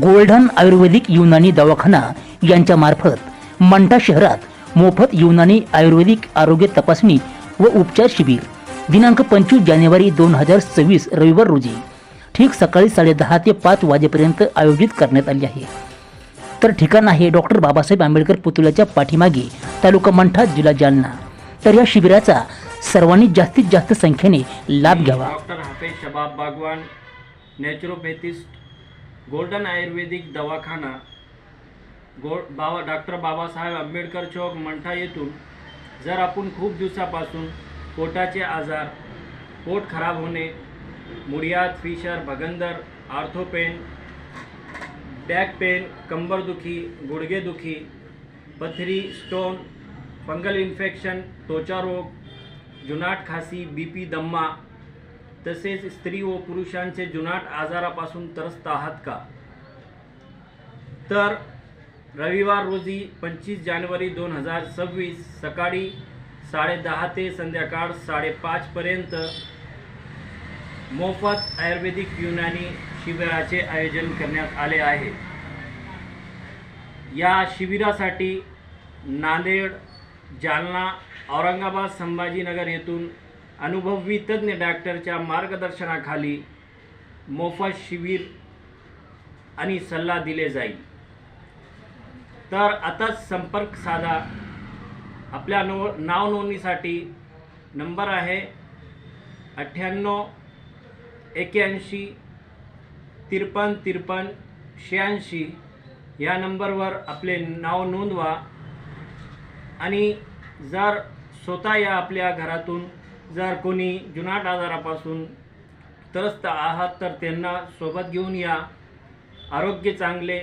Golden आयुर्वेदिक युनानी दवाखाना यांच्यामार्फत मंठा शहरात मोफत युनानी आयुर्वेदिक आरोग्य तपासणी व उपचार शिबिर दिनांक 25 जानेवारी 2026 रविवार रोजी ठीक सकाळी 10:30 ते 5 वाजेपर्यंत आयोजित करण्यात आले आहे। तर ठिकाण आहे डॉक्टर बाबासाहेब आंबेडकर पुतळ्याच्या पाठीमागे, तालुका मंठा, जिल्हा जालना। तर या शिबिराचा सर्वांनी जास्तीत जास्त संख्येने लाभ घ्यावा। डॉक्टर हाफिज शबाब बागवान, नॅचरोपॅथिस्ट, गोल्डन आयुर्वेदिक दवाखाना, डॉक्टर बाबासाहेब आंबेडकर चौक, मंठा येथून जर आपण खूप दिवसापासून पोटाचे आजार, पोट खराब होणे, मुळ्यात, फिशर, भगंदर, आर्थोपेन, बॅक पेन, कंबरदुखी, गुडघेदुखी, पथरी, स्टोन, फंगल इन्फेक्शन, त्वचा रोग, जुनाट खासी, बीपी, दम्मा तसेच स्त्री व पुरुषांचे जुनाट आजारापासून त्रस्त आहात का? तर रविवार रोजी 25 जानेवारी 2026 सकाळी 10:30 ते संध्याकाळ 5:30 पर्यंत मोफत आयुर्वेदिक युनानी शिबिराचे आयोजन करण्यात आले आहे। या शिबिरासाठी नांदेड, जालना, औरंगाबाद, संभाजीनगर येथून अनुभवी तज्ञ डॉक्टरच्या मार्गदर्शनाखाली मोफत शिबिर आणि सल्ला दिले जाईल। तर आताच संपर्क साधा। आपल्या नाव नोंदणीसाठी नंबर आहे 98 81 53 53 86। या नंबरवर आपले नाव नोंदवा आणि जर स्वतः या आपल्या घरातून जर कोणी जुनाट आजारापासून त्रस्त आहात तर त्यांना सोबत घेऊन या। आरोग्य चांगले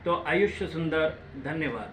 तो आयुष्य सुंदर। धन्यवाद।